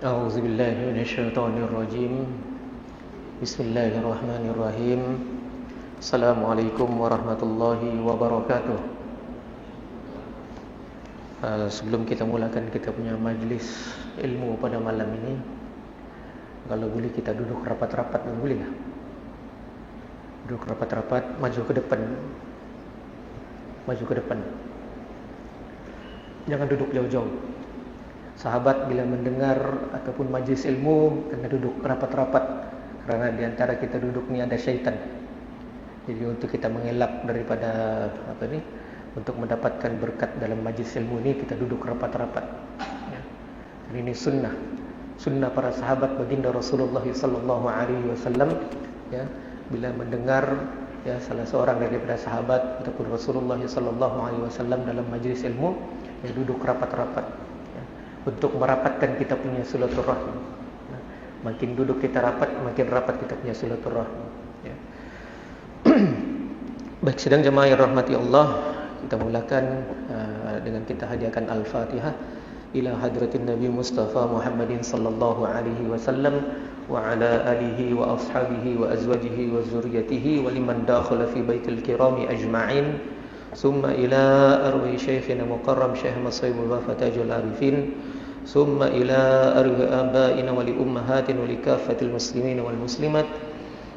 أعوذ بالله من الشيطان الرجيم بسم الله الرحمن الرحيم السلام عليكم warahmatullahi wabarakatuh. Sebelum kita mulakan kita punya majlis ilmu pada malam ini, kalau boleh kita duduk rapat-rapat, boleh lah. Duduk rapat-rapat, maju ke depan. Maju ke depan. Jangan duduk jauh-jauh. Sahabat bila mendengar ataupun majlis ilmu kena duduk rapat-rapat, kerana di antara kita duduk ni ada syaitan. Jadi untuk kita mengelak daripada untuk mendapatkan berkat dalam majlis ilmu ni, kita duduk rapat-rapat. Ya. Ini sunnah para sahabat baginda Rasulullah sallallahu alaihi wasallam. Ya, bila mendengar salah seorang daripada sahabat ataupun Rasulullah sallallahu alaihi wasallam dalam majlis ilmu, duduk rapat-rapat. Untuk merapatkan kita punya silaturahmi. Makin duduk kita rapat, makin rapat kita punya silaturahmi. Ya. Baik, sedang jemaah yang rahmati Allah, kita mulakan dengan kita hadiahkan Al-Fatihah ila hadratin Nabi Mustafa Muhammadin sallallahu alaihi wasallam wa ala alihi wa ashabihi wa azwajihi wa zurriyatihi wa liman dakhala fi baitil kirami ajma'in. Summa ila arwah syekhina mukarram Syekh Masaibul Wafa Tajul Arifin. Summa ila arwah abaina wa li ummahatin wa li kafatil muslimin wal muslimat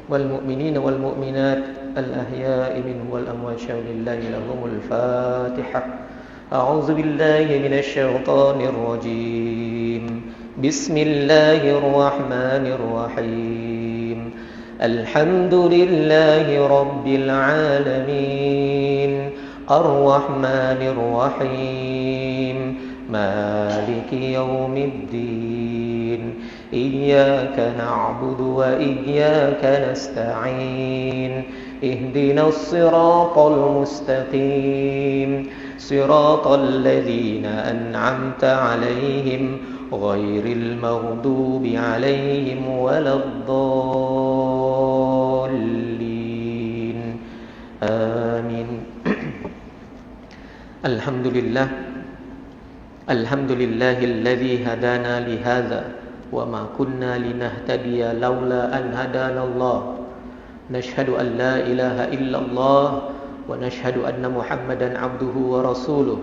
wal mu'minin wal mu'minat al ahya'i minhum wal amwat syaulillahi lahumul Fatihah. A'udzu billahi minasy syaithanir rajim. Bismillahirrahmanirrahim. Alhamdulillahi rabbil alamin. Ar-Rahmanir Rahim. Maliki yaumiddin. Iyyaka na'budu wa iyyaka nasta'in. Ihdinas siratal mustaqim. Siratal ladzina an'amta 'alaihim ghairil maghdubi 'alaihim waladdallin. Amin. Alhamdulillahilladzi hadana lihadza wa ma kunna linahtadiya laula an hadanallah. Nashhadu an la ilaha illallah wa nashhadu anna Muhammadan abduhu wa rasuluh.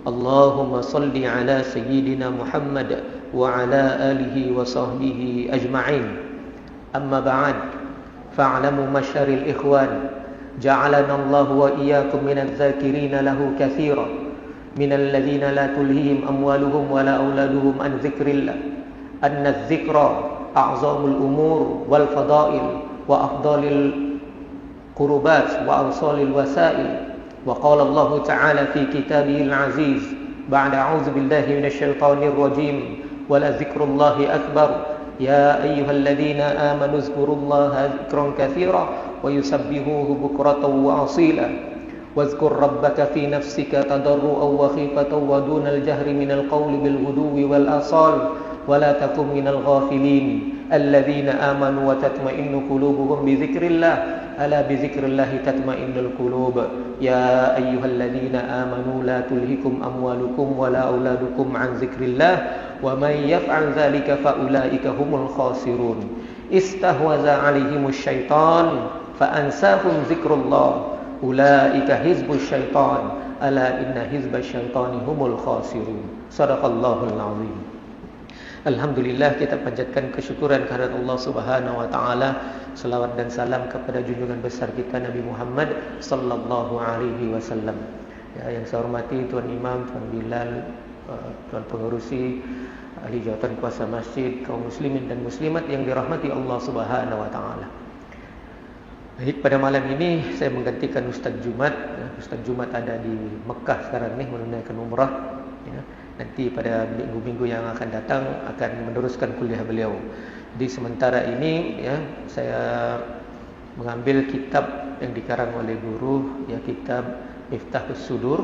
Allahumma salli ala sayyidina Muhammad wa ala alihi wa sahbihi ajma'in. Amma ba'd, fa'lamu masyaril ikhwan, ja'alana Allah wa iyyakum minadh dzakirina lahu katsiran minal ladzina la tulhihim amwaluhum wa la auladuhum an dzikrillah. Anna adh-dzikra a'zamul umur wal fadail wa afdalil qurubat wa awsalil wasail. Wa qala Allah ta'ala fi kitabihil aziz ba'da a'udzu billahi minasy syaithanir rajim wa la dzikrullahi akbar. Ya ayyuhalladzina amanu dzkurullaha dzikran katsiran wa yusabbihuhu bukratan wa asila. Wazkur rabbaka fi nafsika tadarruan wa khifatan wa dunal jahri minal qawli bil ghuduwi wal asal wa la takum minal ghafilin alladzina amanu wa tatma'innu qulubuhum bi dzikrillah. Ala bi dzikrillah tatma'innul qulub. Ya ayyuhalladzina amanu la tulhikum amwalukum wa la auladukum an dzikrillah wa may yaf'al dzalika fa ulaika humul khasirun. Istahwaza 'alaihimus syaitan fa ansahum dzikrullah. Ulaika hizbus syaitan. Ala inna hizbasy syaitani humul khasirun. Shadaqallahul azim. Alhamdulillah, kita panjatkan kesyukuran kehadirat Allah Subhanahu wa taala. Selawat dan salam kepada junjungan besar kita Nabi Muhammad sallallahu alaihi wasallam. Ya, yang saya hormati Tuan Imam, Tuan Bilal, Tuan Pengerusi, ahli jawatan kuasa masjid, kaum muslimin dan muslimat yang dirahmati Allah Subhanahu wa taala. Baik, pada malam ini saya menggantikan Ustaz Jumat. Ustaz Jumat ada di Mekah sekarang ni menunaikan umrah. Ya, nanti pada minggu-minggu yang akan datang akan meneruskan kuliah beliau. Di sementara ini saya mengambil kitab yang dikarang oleh guru, kitab Miftahus Sudur.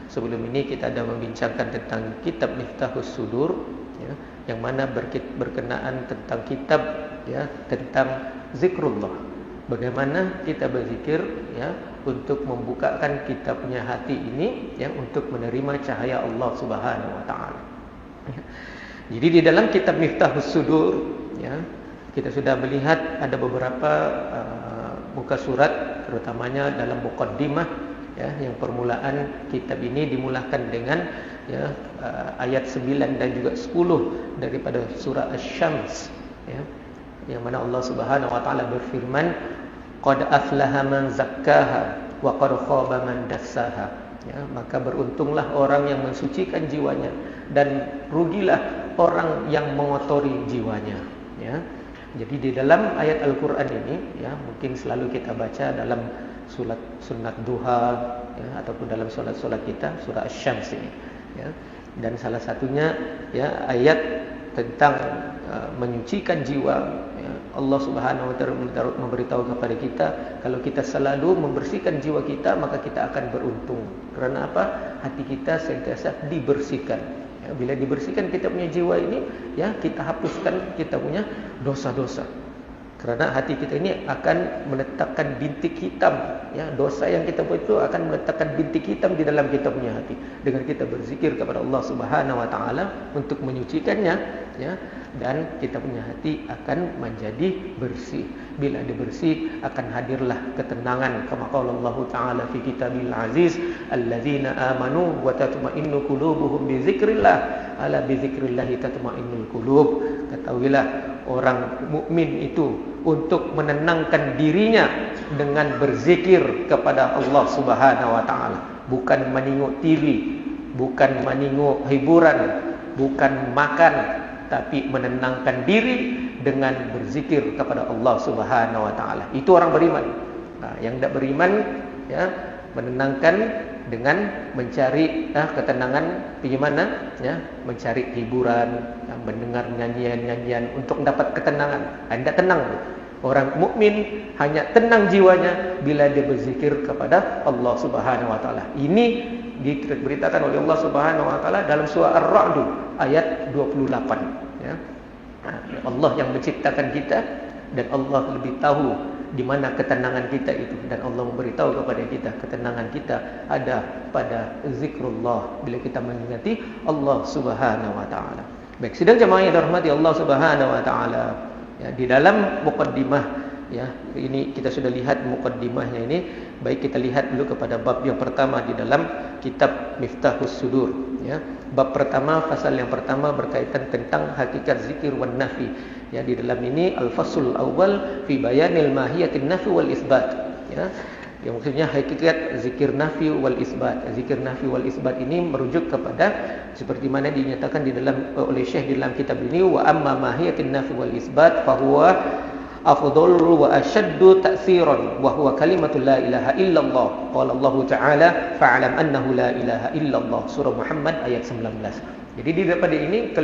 Sebelum ini kita ada membincangkan tentang kitab Miftahus Sudur, yang mana berkenaan tentang kitab tentang zikrullah. Bagaimana kita berzikir untuk membukakan kita punya hati ini untuk menerima cahaya Allah Subhanahu wa taala. Jadi di dalam kitab Miftahus Sudur, ya, kita sudah melihat ada beberapa muka surat, terutamanya dalam muqaddimah, ya, yang permulaan kitab ini dimulakan dengan, ya, ayat 9 dan juga 10 daripada surah Asy-Syams, ya, yang mana Allah Subhanahu wa taala berfirman, qad aflaha man zakkaha wa qad khaba man dassaha. Ya, maka beruntunglah orang yang mensucikan jiwanya dan rugilah orang yang mengotori jiwanya, ya. Jadi di dalam ayat Al-Qur'an ini, ya, mungkin selalu kita baca dalam sunat duha, ya, ataupun dalam solat-solat kita, surah Asy-Syams ini, ya. Dan salah satunya, ya, ayat tentang menyucikan jiwa, ya. Allah Subhanahu wa taala memberitahu kepada kita, kalau kita selalu membersihkan jiwa kita, maka kita akan beruntung. Karena apa? Hati kita sentiasa dibersihkan. Ya, bila dibersihkan kita punya jiwa ini, ya, kita hapuskan kita punya dosa-dosa. Karena hati kita ini akan meletakkan bintik hitam, ya, dosa yang kita buat itu akan meletakkan bintik hitam di dalam kita punya hati. Dengan kita berzikir kepada Allah Subhanahu wa taala untuk menyucikannya, ya, dan kita punya hati akan menjadi bersih. Bila dibersih akan hadirlah ketenangan, kama qala Allah taala fi kitabil aziz, alladzina amanu wa tatma'innu qulubuhum bi dzikrillah, ala bi dzikrillah tatma'innul qulub. Ketahuilah orang mukmin itu untuk menenangkan dirinya dengan berzikir kepada Allah Subhanahu wa taala, bukan menengok TV, bukan menengok hiburan, bukan makan, tapi menenangkan diri dengan berzikir kepada Allah Subhanahu wa taala. Itu orang beriman. Nah, yang tidak beriman, ya, menenangkan dengan mencari ketenangan bagaimana, ya, mencari hiburan, ya, mendengar nyanyian-nyanyian untuk mendapat ketenangan. Anda tenang. Orang mukmin hanya tenang jiwanya bila dia berzikir kepada Allah Subhanahu wa taala. Ini diberitakan oleh Allah Subhanahu wa taala dalam surah Ar-Ra'd ayat 28, ya. Allah yang menciptakan kita dan Allah lebih tahu di mana ketenangan kita itu, dan Allah memberitahu kepada kita ketenangan kita ada pada zikrullah, bila kita mengingati Allah Subhanahu wa taala. Baik, sidang jemaah yang dirahmati Allah Subhanahu wa taala, ya, di dalam muqaddimah, ya, ini kita sudah lihat muqaddimahnya ini. Baik, kita lihat dulu kepada bab yang pertama di dalam kitab Miftahus Sudur, ya. Bab pertama, fasal yang pertama berkaitan tentang hakikat zikir wan nafi. Ya, di dalam ini al-faslul awal fi bayanil mahiyatin nafi wal isbat, ya. Yang maksudnya hakikat zikir nafi wal isbat. Zikir nafi wal isbat ini merujuk kepada seperti mana dinyatakan di dalam oleh Syekh di dalam kitab ini, wa amma mahiyatin nafi wal isbat fa huwa afdalu wa ashaddu ta'siran wa huwa kalimatul la ilaha illallah. Qala Allah Ta'ala fa'alam annahu la ilaha illallah, surah Muhammad ayat 19. Jadi daripada ini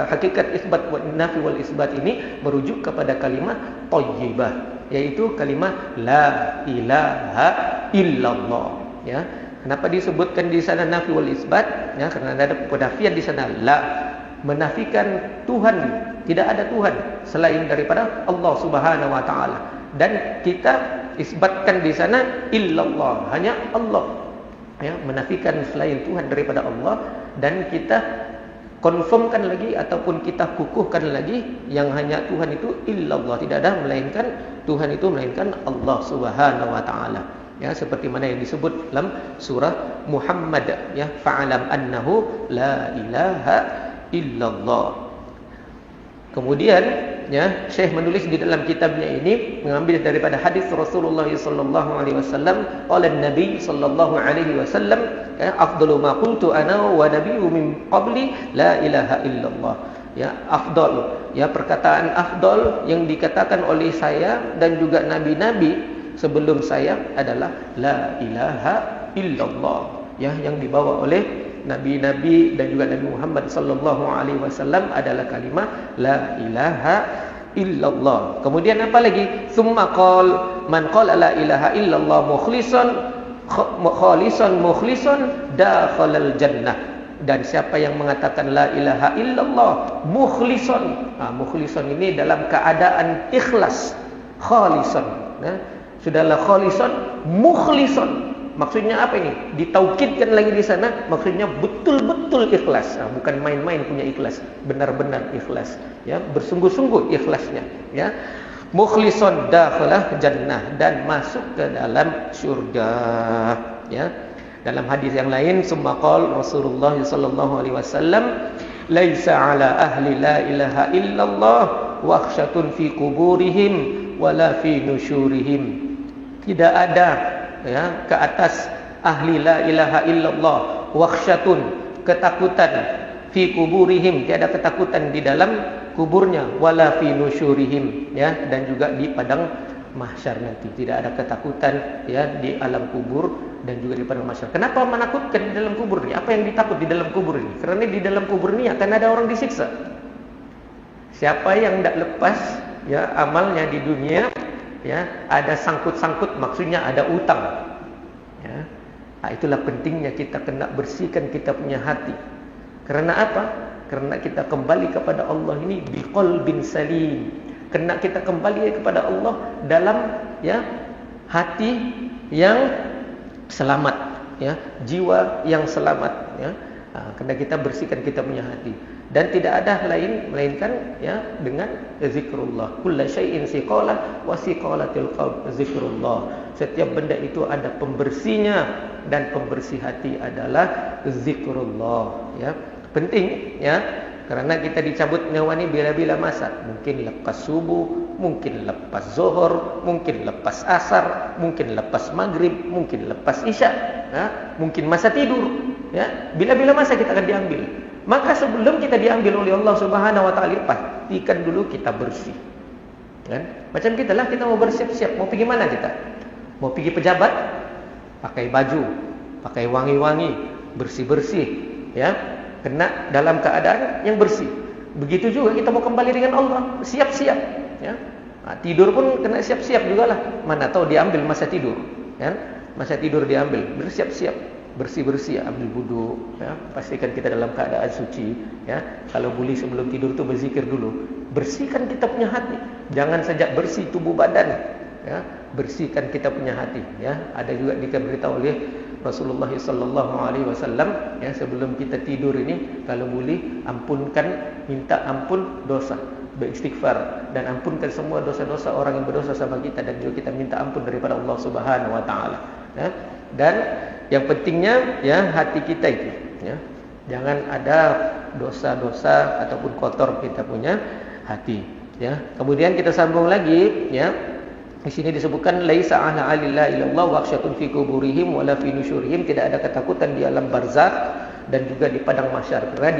hakikat isbat wa nafi wal isbat ini merujuk kepada kalimat thayyibah, yaitu kalimat la ilaha illallah, ya. Kenapa disebutkan di sana nafi wal isbat? Ya, karena ada penafian di sana, la, menafikan Tuhan, tidak ada Tuhan selain daripada Allah Subhanahu wa taala, dan kita isbatkan di sana illallah, hanya Allah, ya, menafikan selain Tuhan daripada Allah, dan kita konfirmkan lagi ataupun kita kukuhkan lagi yang hanya Tuhan itu illallah, tidak ada melainkan Tuhan itu melainkan Allah Subhanahu wa taala, ya, seperti mana yang disebut dalam surah Muhammad, ya, fa'alam annahu la ilaha illallah. Kemudian, ya, Syekh menulis di dalam kitabnya ini mengambil daripada hadis Rasulullah sallallahu alaihi wasallam, qala an-nabi sallallahu alaihi wasallam, ya, afdalu ma qultu ana wa nabiyyu min qabli la ilaha illallah. Ya, afdal, ya, perkataan afdal yang dikatakan oleh saya dan juga nabi-nabi sebelum saya adalah la ilaha illallah, ya, yang dibawa oleh nabi-nabi dan juga Nabi Muhammad sallallahu alaihi wasallam adalah kalimat la ilaha illallah. Kemudian apa lagi? Summa qala man qala la ilaha illallah mukhlisan dakhalal jannah. Dan siapa yang mengatakan la ilaha illallah mukhlisan, mukhlisan ini dalam keadaan ikhlas, khalisan, ya. Sudahlah khalisan, mukhlisan. Maksudnya apa ini? Ditaukidkan lagi di sana, maksudnya betul-betul betul-betul ikhlas, bukan main-main punya ikhlas, benar-benar ikhlas, ya, bersungguh-sungguh ikhlasnya, ya. Mukhlishon dakhalah jannah, dan masuk ke dalam surga, ya. Dalam hadis yang lain, summa qala Rasulullah sallallahu alaihi wasallam, laisa ala ahli la ilaha illallah wahsyatun fi kuburihim wala fi nusyurihim. Tidak ada, ya, ke atas ahli la ilaha illallah wahsyatun, ketakutan, fi kuburihim, tiada ketakutan di dalam kuburnya, wala fi nusyurihim, ya, dan juga di padang mahsyar nanti tidak ada ketakutan, ya, di alam kubur dan juga di padang mahsyar. Kenapa menakutkan di dalam kubur ini? Apa yang ditakut di dalam kubur ini? Karena di dalam kubur ini akan ada orang disiksa. Siapa yang tidak lepas, ya, amalnya di dunia, ya, ada sangkut-sangkut, maksudnya ada utang, ya. Nah, itulah pentingnya kita kena bersihkan kita punya hati. Karena apa? Karena kita kembali kepada Allah ini biqalbin salim. Kena kita kembali kepada Allah dalam, ya, hati yang selamat, ya, jiwa yang selamat, ya. Kena kita bersihkan kita punya hati, dan tidak ada melainkan, ya, dengan zikrullah. Kullu syai'in siqalah wa siqalatil qalb zikrullah. Setiap benda itu ada pembersihnya, dan pembersih hati adalah zikrullah, ya. Penting, ya, karena kita dicabut nyawa ini bila-bila masa. Mungkin lepas subuh, mungkin lepas zuhur, mungkin lepas asar, mungkin lepas maghrib, mungkin lepas isya, ya, mungkin masa tidur, ya. Bila-bila masa kita akan diambil. Maka sebelum kita diambil oleh Allah Subhanahu wa taala, pastikan dulu kita bersih. Kan? Macam kita lah, kita mau bersiap-siap, mau pergi mana kita? Mau pergi pejabat, pakai baju, pakai wangi-wangi, bersih-bersih, ya. Kena dalam keadaan yang bersih. Begitu juga kita mau kembali dengan Allah, siap-siap, ya. Tidur pun kena siap-siap jugalah. Mana tahu diambil masa tidur, kan? Masa tidur diambil, bersiap-siap, bersih-bersih, ambil wudu, ya. Pastikan kita dalam keadaan suci, ya. Kalau boleh sebelum tidur tu berzikir dulu. Bersihkan kita punya hati. Jangan saja bersih tubuh badan, ya. Bersihkan kita punya hati, ya. Ada juga diberitahu oleh Rasulullah sallallahu alaihi wasallam, ya, sebelum kita tidur ini kalau boleh minta ampun dosa, beristighfar, dan ampunkan semua dosa-dosa orang yang berdosa sama kita, dan juga kita minta ampun daripada Allah Subhanahu wa taala, ya. Dan yang pentingnya, ya, hati kita itu, ya, jangan ada dosa-dosa ataupun kotor kita punya hati, ya. Kemudian kita sambung lagi, ya. Di sini disebutkan laisa ala alillah illallah wahsyatun fi kuburihim wala fi nusyurihim, tidak ada ketakutan di alam barzakh dan juga di padang mahsyar. Karena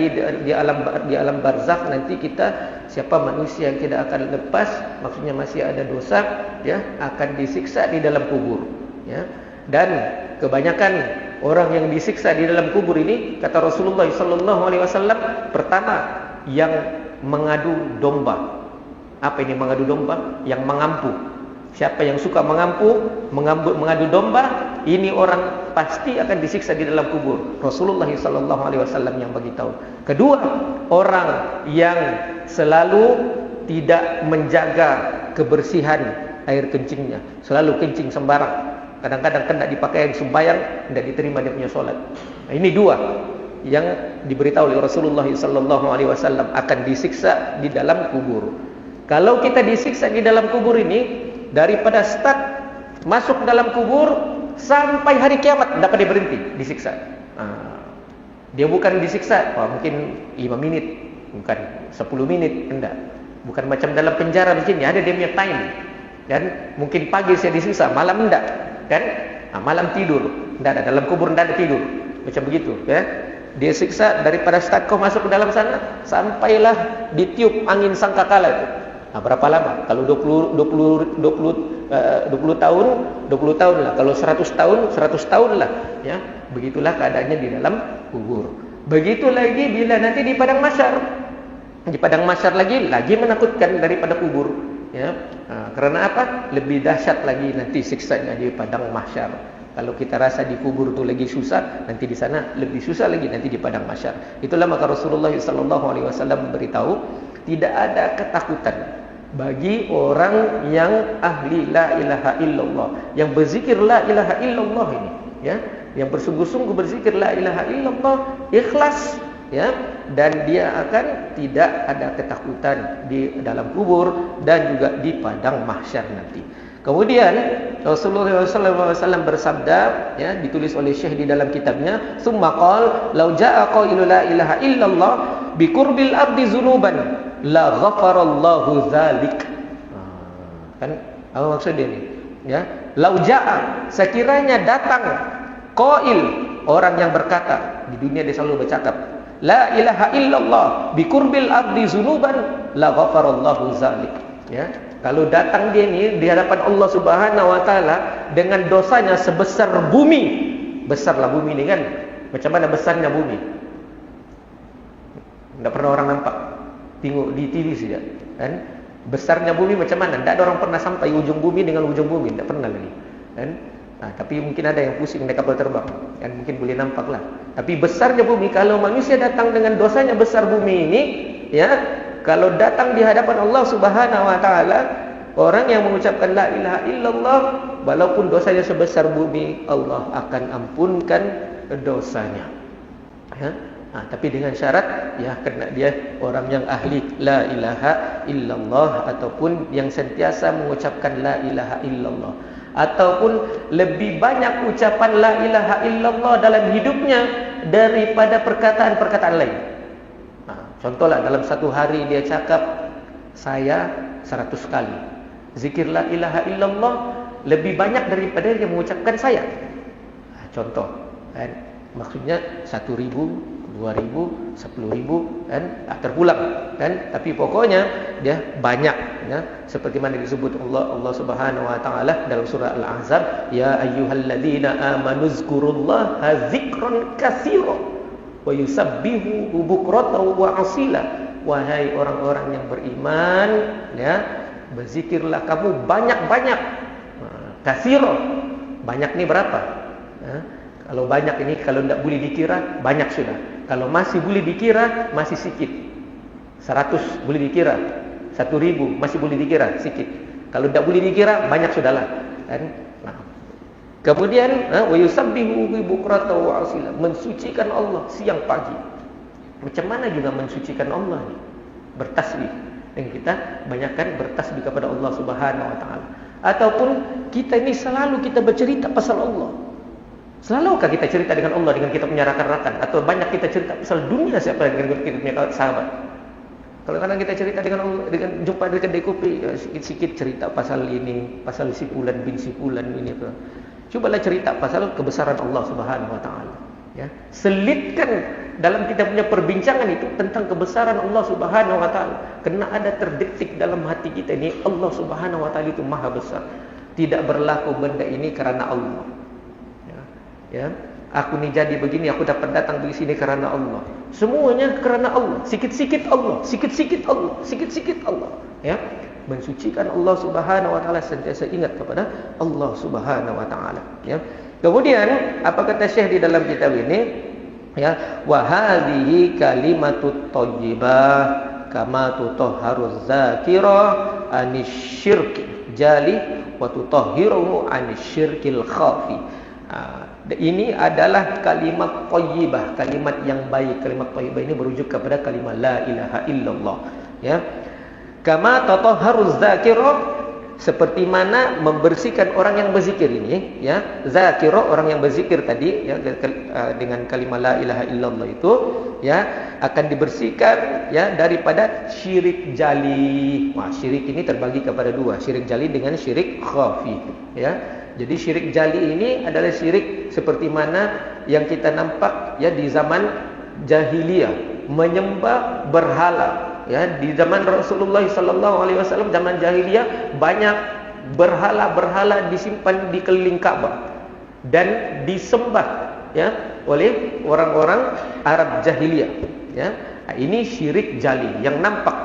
di alam barzakh nanti kita, siapa manusia yang tidak akan lepas, maksudnya masih ada dosa, ya, akan disiksa di dalam kubur, ya. Dan kebanyakan orang yang disiksa di dalam kubur ini, kata Rasulullah sallallahu alaihi wasallam, pertama yang mengadu domba. Apa ini mengadu domba? Yang mengampu. Siapa yang suka mengadu domba, ini orang pasti akan disiksa di dalam kubur. Rasulullah sallallahu alaihi wasallam yang beritahu. Kedua, orang yang selalu tidak menjaga kebersihan air kencingnya, selalu kencing sembarang. Kadang-kadang kena dipakai yang sembahyang, tidak diterima dia punya solat. Nah, ini dua yang diberitahu oleh Rasulullah sallallahu alaihi wasallam akan disiksa di dalam kubur. Kalau kita disiksa di dalam kubur ini, daripada start masuk dalam kubur sampai hari kiamat dapat dia berhenti disiksa. Dia bukan disiksa mungkin 5 menit, bukan 10 menit, enggak. Bukan macam dalam penjara begini, ada dia punya time. Dan mungkin pagi saya disiksa, malam enggak, kan? Malam tidur, enggak ada, dalam kubur enggak ada tidur. Macam begitu, ya. Dia siksa daripada start kau masuk ke dalam sana sampailah ditiup angin sangkakala itu. Berapa lama? Kalau 20 tahun lah. Kalau 100 tahun lah, ya. Begitulah keadaannya di dalam kubur. Begitu lagi bila nanti di padang mahsyar. Di padang mahsyar lagi menakutkan daripada kubur, ya. Karena apa? Lebih dahsyat lagi nanti siksanya di padang mahsyar. Kalau kita rasa di kubur itu lagi susah, nanti di sana lebih susah lagi nanti di padang mahsyar. Itulah maka Rasulullah sallallahu alaihi wasallam memberitahu, tidak ada ketakutan bagi orang yang ahli la ilaha illallah, yang berzikir la ilaha illallah ini, ya. yang bersungguh-sungguh berzikir la ilaha illallah, ikhlas, ya, dan dia akan tidak ada ketakutan di dalam kubur dan juga di padang mahsyar nanti. Kemudian Rasulullah SAW bersabda, ya, ditulis oleh Syekh di dalam kitabnya, "Tsumma qala law jaa qailu la ilaha illallah bi qurbil ardi dzunuban la ghafarallahu dzalik." Kan apa maksudnya ini? Ya, law jaa, sekiranya datang qail, orang yang berkata, di dunia dia selalu bercakap, la ilaha illallah bi qurbil ardi dzunuban la ghafarallahu dzalik. Ya, kalau datang dia ini di hadapan Allah Subhanahu wa taala dengan dosanya sebesar bumi. Besarlah bumi ini kan. Macam mana besarnya bumi? Tidak pernah orang nampak. Tengok di TV saja, kan? Besarnya bumi macam mana? Tidak ada orang pernah sampai ujung bumi dengan ujung bumi, tidak pernah lagi. Kan? Nah, tapi mungkin ada yang pusing naik kapal terbang, kan mungkin boleh nampak lah. Tapi besarnya bumi, kalau manusia datang dengan dosanya besar bumi ini, ya, kalau datang di hadapan Allah Subhanahu wa taala, orang yang mengucapkan la ilaha illallah, walaupun dosanya sebesar bumi, Allah akan ampunkan dosanya. Ya. Nah, tapi dengan syarat, ya, kena dia orang yang ahli la ilaha illallah, ataupun yang sentiasa mengucapkan la ilaha illallah, ataupun lebih banyak ucapan la ilaha illallah dalam hidupnya daripada perkataan-perkataan lain. Nah, contohlah dalam satu hari dia cakap saya 100 kali. Zikir la ilaha illallah lebih banyak daripada dia mengucapkan saya. Nah, contoh, kan? Maksudnya 1.000, 2.000, 10.000, kan? Terpulang, kan? Tapi pokoknya dia banyak, ya. Seperti mana disebut Allah Subhanahu wa taala dalam surah Al-Ahzab, ya ayyuhalladzina amanu zkurullaha dzikran katsiran wa yusabbihu bukratan wa asila. Wahai orang-orang yang beriman, ya, berzikirlah kamu banyak-banyak. Katsiran, banyak ni berapa? Ya. Kalau banyak ini, kalau tidak boleh dikira, banyak sudah. Kalau masih boleh dikira, masih sikit. 100 boleh dikira, 1.000 masih boleh dikira, sikit. Kalau tidak boleh dikira, banyak sudahlah. Kan? Nah. Kemudian, wa yusabbihu bukratan wa asila, mensucikan Allah siang pagi. Macam mana juga mensucikan Allah ni? Bertasbih. Dan kita banyakkan bertasbih kepada Allah Subhanahu wa taala. Ataupun kita ini selalu kita bercerita pasal Allah. Selalukah kita cerita dengan Allah dengan kita punya rakan-rakan, atau banyak kita cerita pasal dunia siapa dengan kita punya sahabat? Kalau kadang kita cerita dengan Allah, dengan jumpa di kedai kopi, ya, sikit-sikit cerita pasal ini, pasal si fulan bin si fulan ini apa. Cubalah cerita pasal kebesaran Allah Subhanahu wa taala, ya. Selitkan dalam kita punya perbincangan itu tentang kebesaran Allah Subhanahu wa taala. Kena ada terdetik dalam hati kita ini, Allah Subhanahu wa taala itu maha besar. Tidak berlaku benda ini kerana Allah. Ya, aku ni jadi begini, aku dapat datang di sini kerana Allah. Semuanya kerana Allah. Sikit-sikit Allah, sikit-sikit Allah, sikit-sikit Allah. Ya, mensucikan Allah Subhanahu wa taala, sentiasa ingat kepada Allah Subhanahu wa taala. Ya. Kemudian apa kata Syekh di dalam kitab ini? Ya, wa hadhihi kalimatut thayyibah kama tutahharuz zakira anisyirki jali wa tutahhiruhu anisyirkil khafi. Ini adalah kalimat thayyibah, kalimat yang baik. Kalimat thayyibah ini merujuk kepada kalimat la ilaha illallah, ya. Kama tatahharuz zakira, seperti mana membersihkan orang yang berzikir ini, ya. Zakira, orang yang berzikir tadi, ya, dengan kalimat la ilaha illallah itu, ya, akan dibersihkan, ya, daripada syirik jali. Wah, syirik ini terbagi kepada dua, syirik jali dengan syirik khafi, ya. Jadi syirik jali ini adalah syirik seperti mana yang kita nampak, ya, di zaman jahiliyah, menyembah berhala. Ya, di zaman Rasulullah SAW, zaman jahiliyah, banyak berhala-berhala disimpan di keliling Ka'bah dan disembah, ya, oleh orang-orang Arab jahiliyah. Ya, ini syirik jali yang nampak.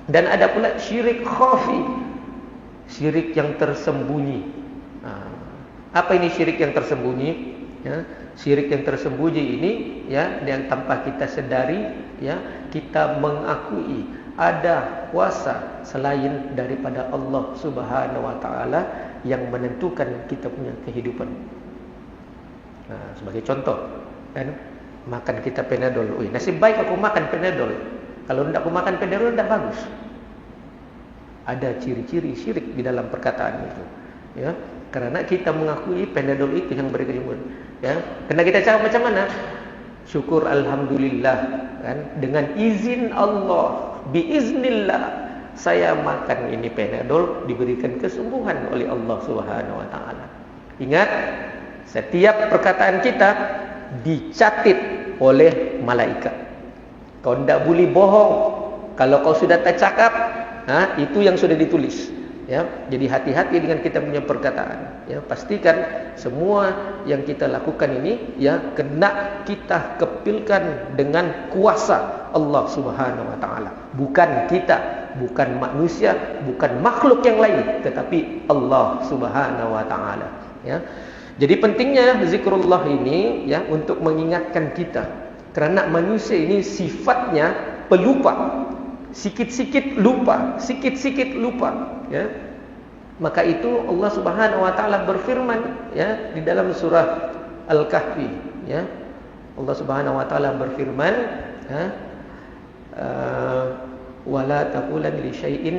Dan ada pula syirik khafi, syirik yang tersembunyi. Apa ini syirik yang tersembunyi? Ya, syirik yang tersembunyi ini, ya, yang tanpa kita sedari, ya, kita mengakui ada kuasa selain daripada Allah Subhanahu wa taala yang menentukan kita punya kehidupan. Sebagai contoh, kan makan kita Panadol. Nasib baik aku makan Panadol. Kalau tidak aku makan Panadol tidak bagus. Ada ciri-ciri syirik di dalam perkataan itu. Ya, karena kita mengakui Panadol itu yang berkejumun. Ya, karena kita cakap macam mana? Syukur alhamdulillah, kan? Dengan izin Allah, biiznillah, saya makan ini Panadol diberikan kesembuhan oleh Allah Subhanahu wa taala. Ingat, setiap perkataan kita dicatat oleh malaikat. Kau tidak boleh bohong. Kalau kau sudah tercakap, itu yang sudah ditulis. Ya, jadi hati-hati dengan kita punya perkataan. Ya, pastikan semua yang kita lakukan ini ya kena kita kepilkan dengan kuasa Allah Subhanahu wa taala. Bukan kita, bukan manusia, bukan makhluk yang lain, tetapi Allah Subhanahu wa taala. Ya. Jadi pentingnya zikrullah ini ya untuk mengingatkan kita. Karena manusia ini sifatnya pelupa. Sikit-sikit lupa, sikit-sikit lupa, ya. Maka itu Allah Subhanahu wa taala berfirman ya di dalam surah Al-Kahfi, ya. Allah Subhanahu wa taala berfirman, ya, wala taqulan li syai'in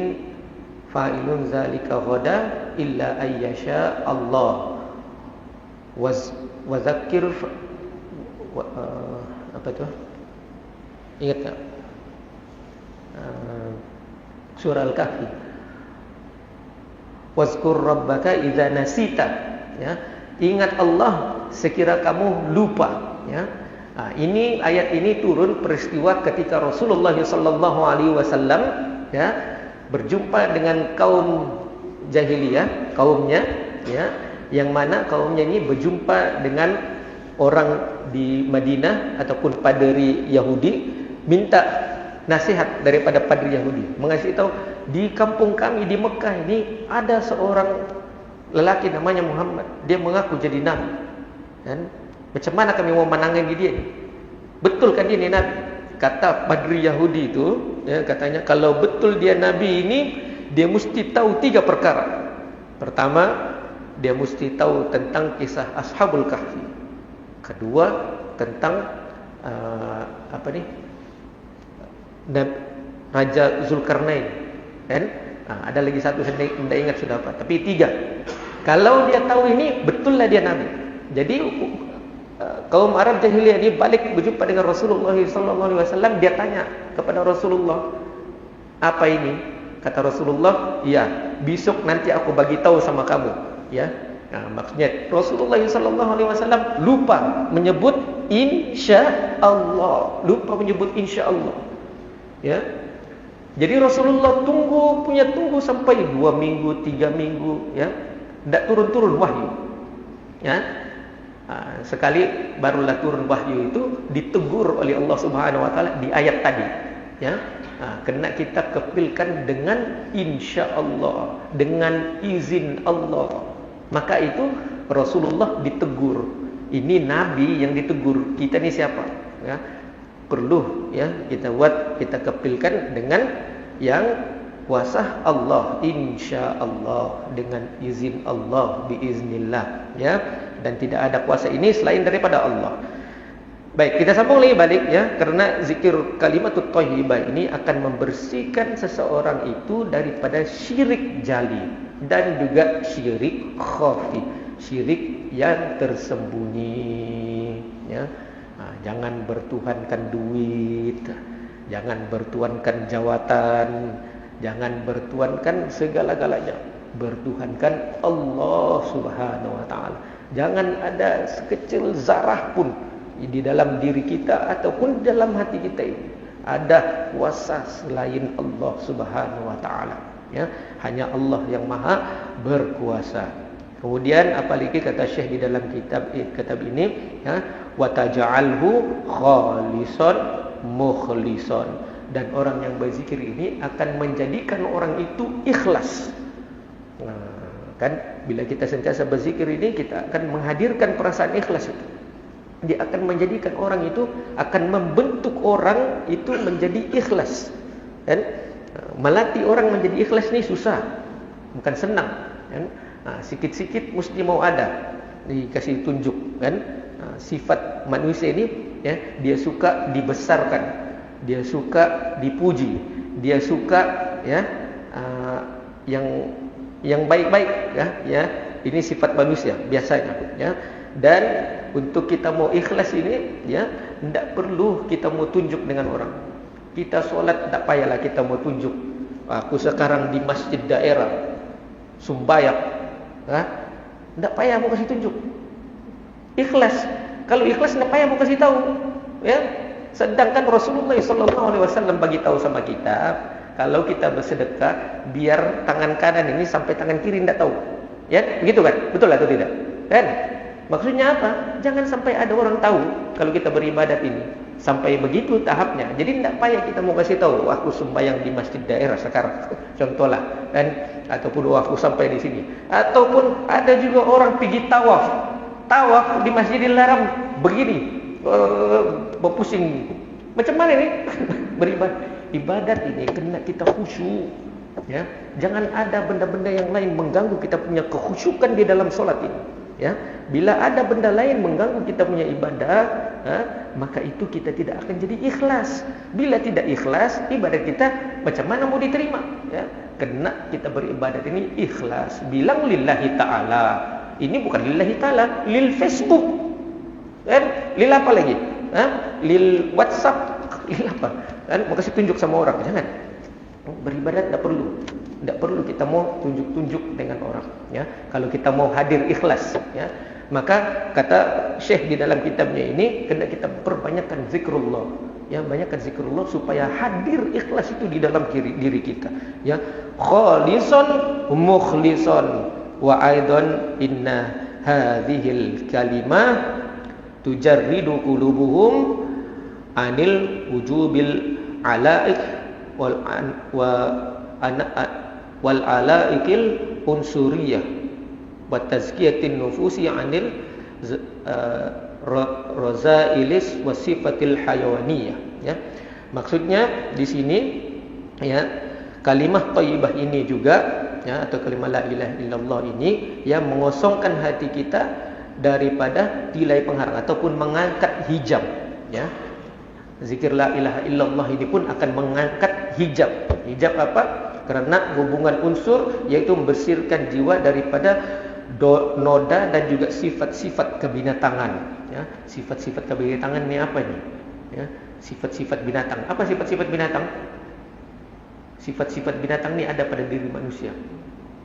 fa'ilun zalika ghada illa ayyasha Allah. Wa zakkir apa itu? Ingat tak? Surah Al-Kahfi. Wazkur rabbaka idza nasita, ya. Ingat Allah sekira kamu lupa, ya. Ini ayat ini turun peristiwa ketika Rasulullah sallallahu alaihi wasallam ya berjumpa dengan kaum jahiliyah, kaumnya, ya, yang mana kaumnya ini berjumpa dengan orang di Madinah ataupun paderi Yahudi, minta nasihat daripada padri Yahudi, mengasih tahu di kampung kami di Mekah ini ada seorang lelaki namanya Muhammad, dia mengaku jadi nabi, kan? Macam mana kami mau menangani dia ni? Betul kan dia ni nabi? Kata padri Yahudi itu, ya, katanya kalau betul dia nabi ini, dia mesti tahu 3 perkara. Pertama, dia mesti tahu tentang kisah Ashabul Kahfi. Kedua, tentang Raja Zulkarnain, kan? Ada lagi satu saya tidak ingat sudah apa. Tapi 3. Kalau dia tahu ini, betullah dia nabi. Jadi kaum Arab jahiliyah ini balik berjumpa dengan Rasulullah SAW. Dia tanya kepada Rasulullah, apa ini? Kata Rasulullah, ya, besok nanti aku bagi tahu sama kamu, ya. Maksudnya Rasulullah SAW lupa menyebut insya Allah, lupa menyebut insya Allah, ya. Jadi Rasulullah tunggu sampai 2 minggu, 3 minggu, ya, tidak turun wahyu, ya. Sekali barulah turun wahyu itu, ditegur oleh Allah Subhanahu wa taala di ayat tadi, ya. Kena kita kepilkan dengan insya Allah, dengan izin Allah. Maka itu Rasulullah ditegur. Ini nabi yang ditegur. Kita ni siapa? Ya. Perlu, ya, kita kepilkan dengan yang kuasa Allah, insya Allah, dengan izin Allah, biiznillah, ya. Dan tidak ada kuasa ini selain daripada Allah. Baik, kita sambung lagi balik, ya, karena zikir kalimatut thayyibah ini akan membersihkan seseorang itu daripada syirik jali dan juga syirik khafi, syirik yang tersembunyi, ya. Jangan bertuhankan duit, jangan bertuhankan jawatan, jangan bertuhankan segala-galanya. Bertuhankan Allah Subhanahu wa taala. Jangan ada sekecil zarah pun di dalam diri kita ataupun dalam hati kita ini ada kuasa selain Allah Subhanahu wa taala, ya. Hanya Allah yang maha berkuasa. Kemudian apalagi kata Syekh di dalam kitab ini, ya, wa taj'alhu khalisan mukhlison, dan orang yang berzikir ini akan menjadikan orang itu ikhlas. Kan bila kita sentiasa berzikir ini, kita akan menghadirkan perasaan ikhlas itu. Dia akan menjadikan orang itu, akan membentuk orang itu menjadi ikhlas. Kan? Melatih orang menjadi ikhlas ni susah, bukan senang, kan? Sikit-sikit mesti mau ada, dikasih tunjuk, kan? sifat manusia ini, ya, dia suka dibesarkan, dia suka dipuji, dia suka, ya, yang baik-baik, ya. Ini sifat manusia biasanya, ya. Dan untuk kita mau ikhlas ini, ya, tidak perlu kita mau tunjuk dengan orang. Kita solat tidak payahlah kita mau tunjuk. Aku sekarang di masjid daerah Sumbayak, tidak payah mau kasih tunjuk. Ikhlas. Kalau ikhlas tidak payah mau kasih tahu, ya. Sedangkan Rasulullah SAW bagi tahu sama kita, kalau kita bersedekah, biar tangan kanan ini sampai tangan kiri tidak tahu, ya, begitu kan? Betul atau tidak? Kan? Maksudnya apa? Jangan sampai ada orang tahu kalau kita beribadat ini. Sampai begitu tahapnya. Jadi tidak payah kita mau kasih tahu, aku sembahyang di masjid daerah sekarang, contohlah, kan? Ataupun aku sampai di sini. Ataupun ada juga orang pergi tawaf di Masjidil Haram begini, berpusing. Macam mana ini? Beribadat. Ibadat ini kena kita khusyuk, ya. Jangan ada benda-benda yang lain mengganggu kita punya kekhusyukan di dalam solat ini, ya. Bila ada benda lain mengganggu kita punya ibadah, maka itu kita tidak akan jadi ikhlas. Bila tidak ikhlas, ibadat kita macam mana mau diterima, ya. Kena kita beribadat ini ikhlas. Bilang lillahi ta'ala. Ini bukan lillahi ta'ala, lil Facebook, kan? Lil apa lagi? Lil WhatsApp, lil apa? Kan? Mau kasih tunjuk sama orang, jangan. Beribadat tidak perlu. Tidak perlu kita mau tunjuk-tunjuk dengan orang, ya. Kalau kita mau hadir ikhlas, ya, maka kata Syekh di dalam kitabnya ini, kena kita perbanyakkan zikrullah, ya, banyakkan zikrullah supaya hadir ikhlas itu di dalam diri kita, ya. Khalisan mukhlison wa aidan inna hadhil kalimah tujarridu qulubuhum anil wujubil alaik wal alaikil unsuriyah wa tazkiyatin nufusi anil razailis wa sifatil hayawaniyah, ya. Maksudnya di sini, ya, kalimah thayyibah ini juga, ya, atau kalimah la ilaha illallah ini, ya, mengosongkan hati kita daripada tilai penghalang ataupun mengangkat hijab, ya. Zikir la ilaha illallah ini pun akan mengangkat hijab. Hijab apa? Karena hubungan unsur, yaitu membersihkan jiwa daripada noda dan juga sifat-sifat kebinatangan, ya. Sifat-sifat kebinatangan ini apa ini? Ya, sifat-sifat binatang. Apa sifat-sifat binatang? Sifat-sifat binatang ini ada pada diri manusia.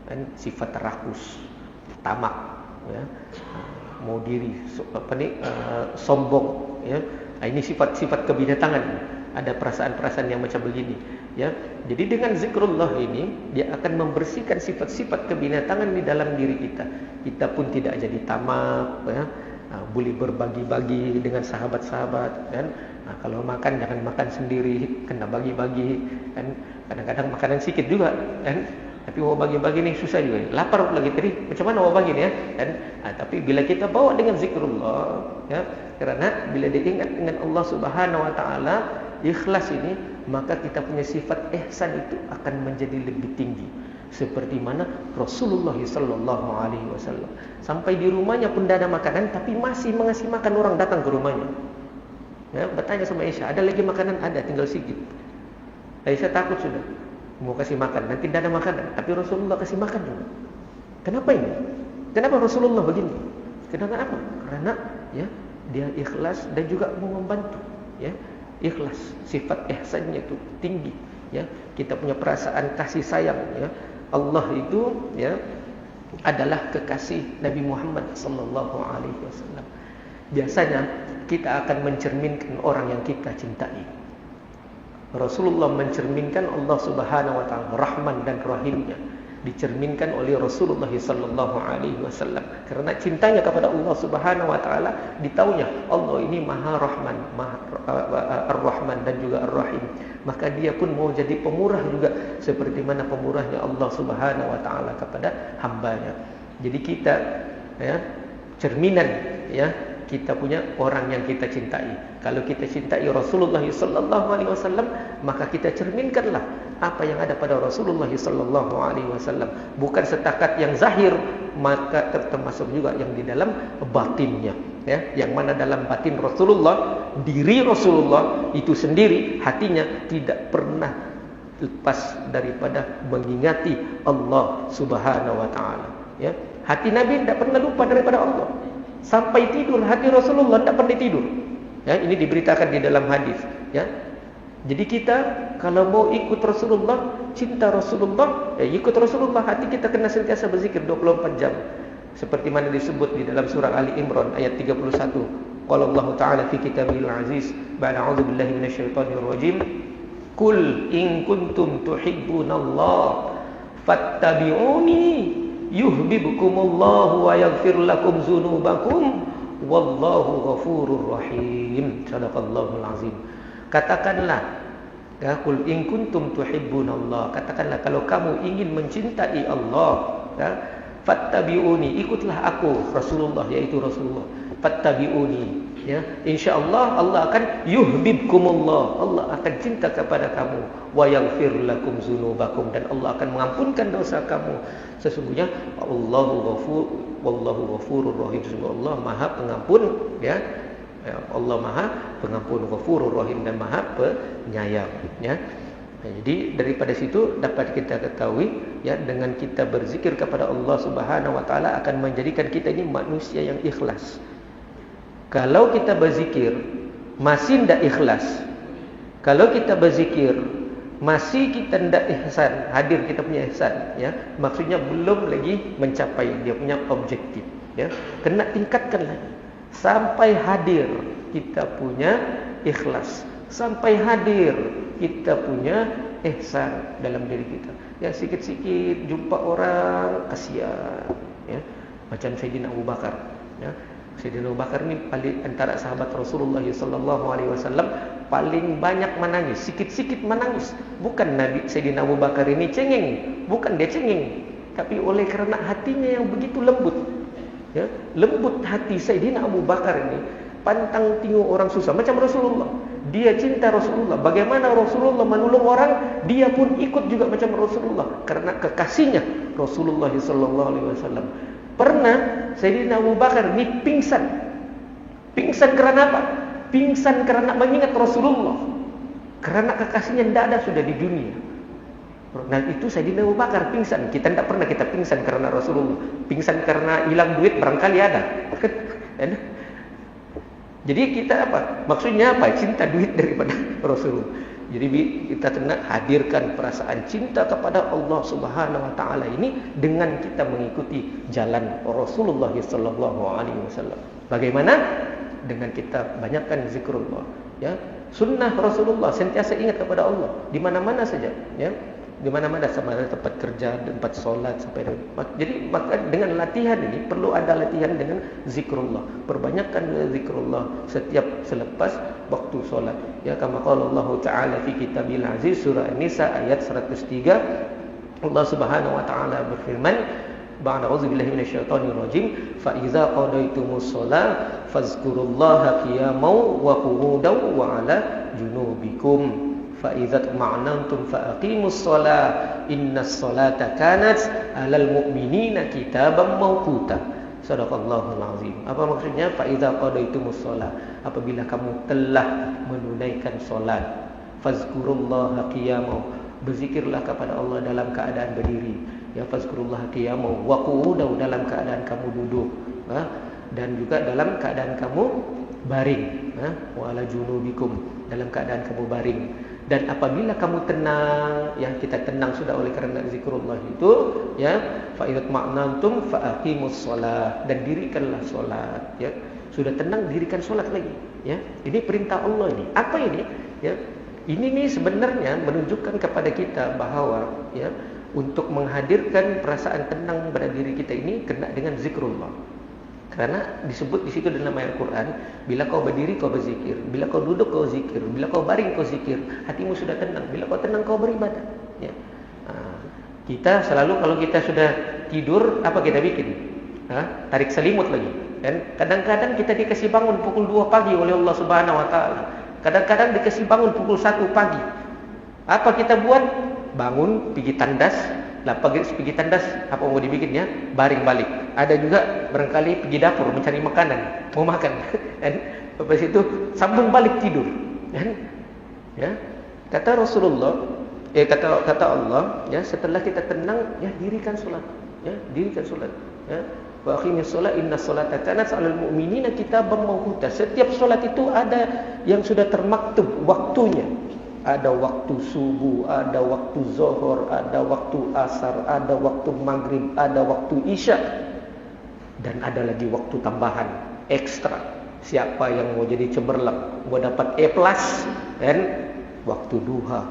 Kan? Sifat rakus, tamak, ya. Mau diri, sombong, ya. Ini sifat-sifat kebinatangan. Ada perasaan-perasaan yang macam begini, ya. Jadi dengan zikrullah ini, dia akan membersihkan sifat-sifat kebinatangan di dalam diri kita. Kita pun tidak jadi tamak, ya. Boleh berbagi-bagi dengan sahabat-sahabat, kan. Kalau makan jangan makan sendiri, kena bagi-bagi, kan. Kadang-kadang makanan sedikit juga, kan. Tapi mau bagi-bagi ni susah juga. Lapar lagi tadi, macam mana mau bagi ni, ya? Kan? Tapi bila kita bawa dengan zikrullah, ya, kerana bila diingat dengan Allah Subhanahu Wa Taala, ikhlas ini, maka kita punya sifat ihsan itu akan menjadi lebih tinggi. Seperti mana Rasulullah sallallahu alaihi wasallam sampai di rumahnya pun tidak ada makanan, tapi masih mengasih makan orang datang ke rumahnya. Ya, bertanya sama Aisyah, ada lagi makanan? Ada, tinggal sedikit. Aisyah takut sudah. Mau kasih makan, nanti tidak ada makanan, tapi Rasulullah kasih makan juga. Kenapa ini? Kenapa Rasulullah begini? Kenapa? Karena, ya, dia ikhlas dan juga mau membantu, ya. Ikhlas, sifat ihsannya itu tinggi, ya. Kita punya perasaan kasih sayang, ya. Allah itu, ya, adalah kekasih Nabi Muhammad sallallahu alaihi wasallam. Biasanya kita akan mencerminkan orang yang kita cintai. Rasulullah mencerminkan Allah Subhanahu Wa Taala, Rahman dan Rahimnya, dicerminkan oleh Rasulullah sallallahu alaihi wasallam. Karena cintanya kepada Allah Subhanahu Wa Taala, ditaunya Allah ini Maha Rahman, Maha Ar-Rahman dan juga Ar-Rahim. Maka dia pun mau jadi pemurah juga, seperti mana pemurahnya Allah Subhanahu Wa Taala kepada hambanya. Jadi kita, ya, cerminan, ya, kita punya orang yang kita cintai. Kalau kita cintai Rasulullah sallallahu alaihi wasallam, maka kita cerminkanlah apa yang ada pada Rasulullah sallallahu alaihi wasallam, bukan setakat yang zahir, maka termasuk juga yang di dalam batinnya, ya, yang mana dalam batin Rasulullah, diri Rasulullah itu sendiri, hatinya tidak pernah lepas daripada mengingati Allah Subhanahu wa taala, ya. Hati Nabi tidak pernah lupa daripada Allah. Sampai tidur hati Rasulullah tidak pernah tidur. Ya, ini diberitakan di dalam hadis, ya. Jadi kita kalau mau ikut Rasulullah, cinta Rasulullah, ya ikut Rasulullah, hati kita kena sentiasa berzikir 24 jam. Seperti mana disebut di dalam surah Ali Imran ayat 31. Qala Allah Ta'ala fi kitabil aziz, ba'da a'udzu billahi minasyaitonir rajim. Qul in kuntum tuhibbunallah fattabi'uni yuhibbukumullahu wa yaghfir lakum dzunubakum wallahu ghafurur rahim. Shadaqallahul azim. Katakanlah, ya, qul in kuntum tuhibbunallah, katakanlah kalau kamu ingin mencintai Allah, ya, fattabi'uni, ikutlah aku Rasulullah, yaitu Rasulullah. Fattabi'uni, ya, insyaallah Allah akan yuhibbukumullah, Allah akan cinta kepada kamu, wa yaghfir lakum dzunubakum, dan Allah akan mengampunkan dosa kamu. Sesungguhnya wallahu ghafurur rahim, sesungguhnya Allah Maha Pengampun, ya. Allah Maha Pengampun, Ghafurur Rahim, dan Maha Penyayang, ya. Jadi daripada situ dapat kita ketahui, ya, dengan kita berzikir kepada Allah Subhanahu wa taala akan menjadikan kita ini manusia yang ikhlas. Kalau kita berzikir masih tidak ikhlas, kalau kita berzikir masih kita tidak ihsan, hadir kita punya ihsan, ya, maksudnya belum lagi mencapai dia punya objektif, ya. Kena tingkatkan lagi sampai hadir kita punya ikhlas, sampai hadir kita punya ihsan dalam diri kita. Ya, sikit-sikit jumpa orang kasihan, ya, macam Sayyidina Abu Bakar, ya. Sayyidina Abu Bakar ni paling antara sahabat Rasulullah sallallahu alaihi wasallam paling banyak menangis, sikit-sikit menangis. Bukan Nabi Sayyidina Abu Bakar ini cengeng, bukan dia cengeng, tapi oleh kerana hatinya yang begitu lembut. Ya, lembut hati Sayyidina Abu Bakar ini, pantang tengok orang susah macam Rasulullah. Dia cinta Rasulullah. Bagaimana Rasulullah menolong orang, dia pun ikut juga macam Rasulullah karena kekasihnya Rasulullah sallallahu alaihi wasallam. Pernah Sayyidina Abu Bakar ini pingsan. Pingsan kerana apa? Pingsan kerana mengingat Rasulullah. Karena kekasihnya tidak ada sudah di dunia. Nah, itu Sayyidina Abu Bakar pingsan. Kita tidak pernah kita pingsan karena Rasulullah. Pingsan karena hilang duit barangkali ada. Jadi kita apa? Maksudnya apa? Cinta duit daripada Rasulullah. Jadi kita kena hadirkan perasaan cinta kepada Allah Subhanahu wa taala ini dengan kita mengikuti jalan Rasulullah sallallahu alaihi wasallam. Bagaimana? Dengan kita banyakkan zikrullah, ya. Sunnah Rasulullah sentiasa ingat kepada Allah di mana-mana saja, ya. Di mana-mana, sama ada tempat kerja, tempat solat, sampai jadi maka dengan latihan ini perlu ada latihan dengan zikrullah. Perbanyakkan zikrullah setiap selepas waktu solat. Ya, kama qala Allah Ta'ala fi kitabil aziz, surah An-Nisa ayat 103. Allah Subhanahu wa taala berfirman, ba'da auzubillahi minasyaitonir rajim, fa iza qadaytumus shalah fazkurullaha qiyaman wa qu'udan wa 'ala junubikum. Fa'idhat ma'nantum fa'aqimus shalah innas salata kanat 'alal mu'minina kitaban mawquta. Shadaqallahul azim. Apa maksudnya? Fa'idha qadaitumus shalah, apabila kamu telah menunaikan salat, fazkurullaha qiyaman, berzikirlah kepada Allah dalam keadaan berdiri, ya, fazkurullaha qiyaman wa qu'udan, dalam keadaan kamu duduk, dan juga dalam keadaan kamu baring, wa ala junubikum, dalam keadaan kamu baring. Dan apabila kamu tenang, ya, kita tenang sudah oleh kerana zikrullah itu, ya, fa idza ma'nantum fa aqimus shalah, dan dirikanlah salat, ya. Sudah tenang, dirikan salat lagi, ya. Ini perintah Allah ini. Apa ini? Ya. Ini nih sebenarnya menunjukkan kepada kita bahawa, ya, untuk menghadirkan perasaan tenang pada diri kita ini kena dengan zikrullah. Karena disebut di situ dalam ayat Al-Quran, bila kau berdiri kau berzikir, bila kau duduk kau zikir, bila kau baring kau zikir, hatimu sudah tenang. Bila kau tenang kau beribadah. Ya. Kita selalu kalau kita sudah tidur, apa kita bikin? Tarik selimut lagi. kan? Kadang-kadang kita dikasih bangun pukul 2 pagi oleh Allah Subhanahu wa taala. Kadang-kadang dikasih bangun pukul 1 pagi. Apa kita buat? Bangun, pergi tandas, lah pergi tandas, apa mau dibikinnya? Baring balik. Ada juga barangkali pergi dapur mencari makanan, mau makan. Kan? Lepas itu sambung balik tidur. Kan? Ya. Kata Rasulullah, kata Allah, ya, setelah kita tenang, ya, dirikan solat. Ya, dirikan solat. Ya. Wa aqimis shalah inna sholata kanat 'alal mu'minina kitaban mawquta. Setiap solat itu ada yang sudah termaktub waktunya. Ada waktu subuh, ada waktu zuhur, ada waktu asar, ada waktu maghrib, ada waktu isya. Dan ada lagi waktu tambahan, ekstra. Siapa yang mau jadi cemerlang, mau dapat A+, dan waktu duha,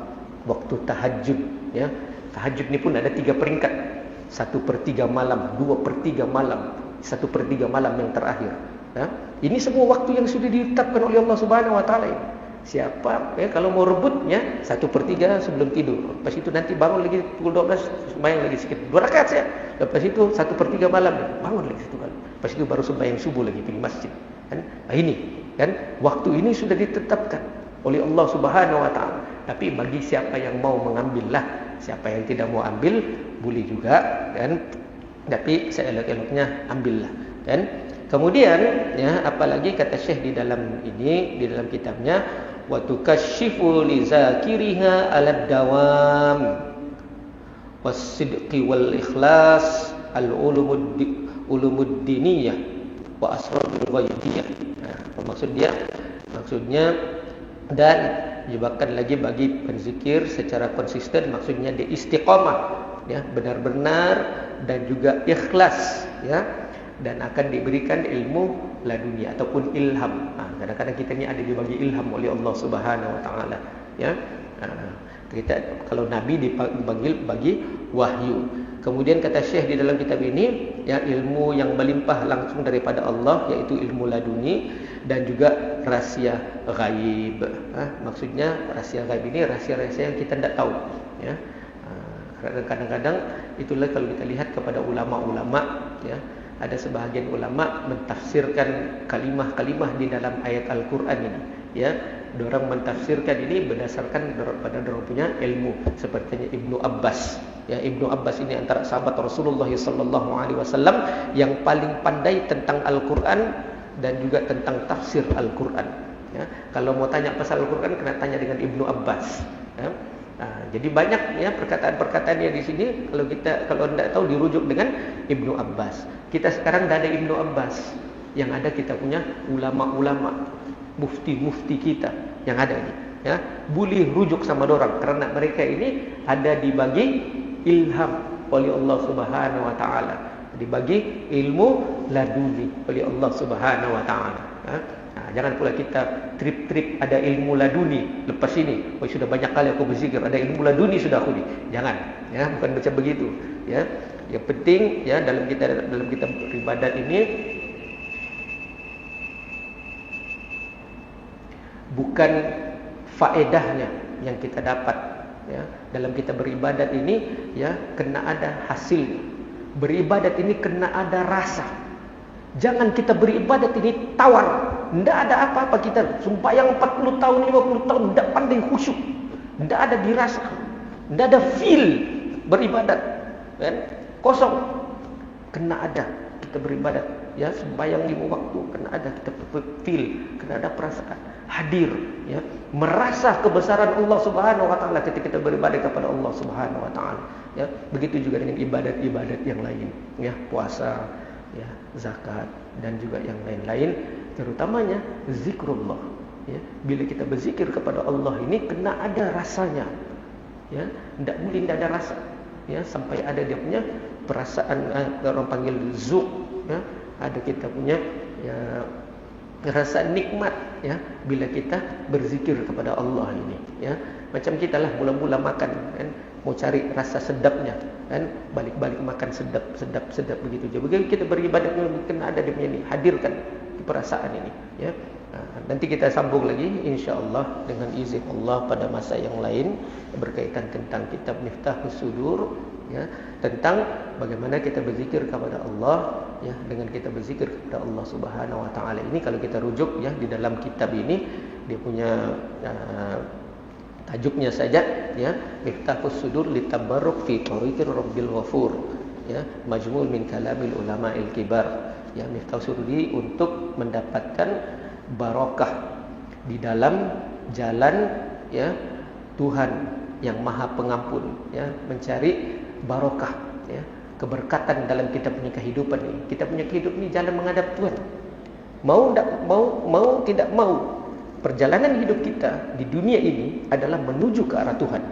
waktu tahajud, ya. Tahajud ini pun ada 3 peringkat. 1/3 malam, 2/3 malam, 1/3 malam yang terakhir. Ya. Ini semua waktu yang sudah ditetapkan oleh Allah Subhanahu wa taala. Siapa ya kalau mau rebutnya 1/3 sebelum tidur. Lepas itu nanti bangun lagi pukul 12 sembahyang lagi sedikit 2 rakaat ya. Lepas itu 1/3 malam bangun lagi satu kali. Lepas itu baru sembahyang subuh lagi pergi masjid. Kan? Nah, ini kan waktu ini sudah ditetapkan oleh Allah Subhanahu wa taala. Tapi bagi siapa yang mau mengambillah, siapa yang tidak mau ambil boleh juga kan. Tapi seelok-eloknya ambillah kan. Kemudian ya apalagi kata Syekh di dalam kitabnya wa tukashifu li zakiriha 'ala dawam was-sidqi wal ikhlas al-ulumud diniyah wa asrarul ghaibiyah. Nah, maksudnya dan menyebabkan lagi bagi penzikir secara konsisten, maksudnya dia istiqamah ya, benar-benar dan juga ikhlas ya, dan akan diberikan ilmu laduni ataupun ilham. Kadang-kadang kita ni ada dibagi ilham oleh Allah Subhanahu wa taala ya. Kita kalau nabi bagi wahyu. Kemudian kata Syekh di dalam kitab ini ya, ilmu yang melimpah langsung daripada Allah yaitu ilmu laduni dan juga rahsia ghaib. Maksudnya rahsia ghaib ini rahsia-rahsia yang kita tidak tahu ya. Kadang-kadang itulah kalau kita lihat kepada ulama-ulama ya, ada sebahagian ulama mentafsirkan kalimah-kalimah di dalam ayat Al-Qur'an ini ya. Dorang mentafsirkan ini berdasarkan pada dorang punya ilmu, sepertinya Ibnu Abbas. Ya, Ibnu Abbas ini antara sahabat Rasulullah sallallahu alaihi wasallam yang paling pandai tentang Al-Qur'an dan juga tentang tafsir Al-Qur'an. Ya, kalau mau tanya pasal Al-Qur'an kena tanya dengan Ibnu Abbas. Ya. Jadi banyak ya perkataan-perkataan yang di sini kalau tidak tahu dirujuk dengan Ibnu Abbas. Kita sekarang tidak ada Ibnu Abbas, yang ada kita punya ulama-ulama, mufti-mufti kita yang ada ini. Ya, boleh rujuk sama dorang karena mereka ini ada dibagi ilham oleh Allah Subhanahu wa taala, dibagi ilmu laduni oleh Allah Subhanahu wa taala. Jangan pula kita trip-trip ada ilmu laduni lepas ini, oh sudah banyak kali aku berzikir ada ilmu laduni sudah aku ni. Jangan, ya, bukan macam begitu, ya. Yang penting ya dalam kita beribadat ini bukan faedahnya yang kita dapat ya. Dalam kita beribadat ini ya kena ada hasil. Beribadat ini kena ada rasa. Jangan kita beribadat ini tawar. Tidak ada apa-apa kita sembahyang 40 tahun 50 tahun tidak pandai khusyuk. Tidak ada dirasa. Tidak ada feel beribadat. Kan? Kosong. Kena ada kita beribadat ya, sembahyang 5 waktu kena ada kita feel, kena ada perasaan hadir ya, merasa kebesaran Allah Subhanahu wa taala ketika kita beribadah kepada Allah Subhanahu wa taala ya. Begitu juga dengan ibadat-ibadat yang lain ya, puasa ya, zakat dan juga yang lain-lain, terutamanya zikrullah ya. Bila kita berzikir kepada Allah ini kena ada rasanya ya, tidak boleh tidak ada rasa ya, sampai ada dia punya perasaan, orang panggil zuk ya, ada kita punya ya rasa nikmat ya bila kita berzikir kepada Allah ini ya. Macam kita lah mula-mula makan kan, mau cari rasa sedapnya kan, balik-balik makan sedap begitu je. Begitu kita beribadat kena ada dia punya ni, hadirkan perasaan ini ya. Nanti kita sambung lagi insya-Allah dengan izin Allah pada masa yang lain berkaitan tentang kitab Miftahus Sudur ya, tentang bagaimana kita berzikir kepada Allah, ya, dengan kita berzikir kepada Allah Subhanahu wa taala. Ini kalau kita rujuk ya di dalam kitab ini, dia punya tajuknya saja ya, Miftahus Sudur litabarruk fi tariqir Rabbil Ghafur, ya, majmu' min kalamil ulama'il kibar. Ya, Miftahus Sudur untuk mendapatkan barokah di dalam jalan ya Tuhan yang Maha Pengampun, ya, mencari barokah, ya, keberkatan dalam kita punya kehidupan ini. Kita punya kehidupan ini jalan menghadap Tuhan. Mau tidak mau, perjalanan hidup kita di dunia ini adalah menuju ke arah Tuhan.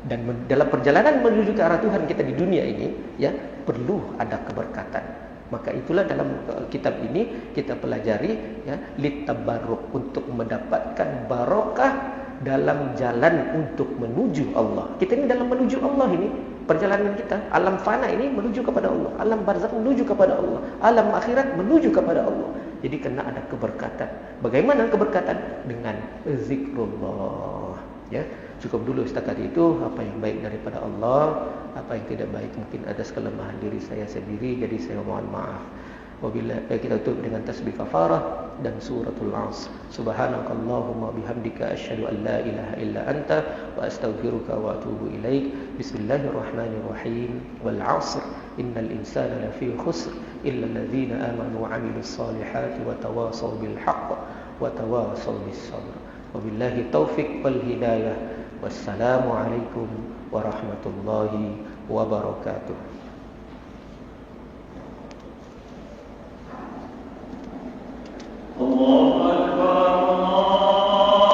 Dan dalam perjalanan menuju ke arah Tuhan kita di dunia ini, ya, perlu ada keberkatan. Maka itulah dalam kitab ini kita pelajari ya, litabarruk, untuk mendapatkan barokah dalam jalan untuk menuju Allah. Kita ini dalam menuju Allah ini, perjalanan kita, alam fana ini menuju kepada Allah, alam barzakh menuju kepada Allah, alam akhirat menuju kepada Allah. Jadi kena ada keberkatan. Bagaimana keberkatan? Dengan zikrullah. Ya, cukup dulu setakat itu. Apa yang baik daripada Allah, apa yang tidak baik mungkin ada kelemahan diri saya sendiri, jadi saya mohon maaf. Wabillahi, kita tutup dengan tasbih kafarah dan suratul 'Asr. Subhanakallahumma bihamdika asyhadu an la ilaha illa anta wa astaghfiruka wa atubu ilaik. Bismillahirrahmanirrahim. Wal 'asr innal insana lafi khusr illa alladhina amanu wa 'amilus solihati wa tawasaw bil haqq wa tawasaw bis sabr. Wabillahi taufiq wal hidayah. Wassalamu alaikum warahmatullahi wabarakatuh.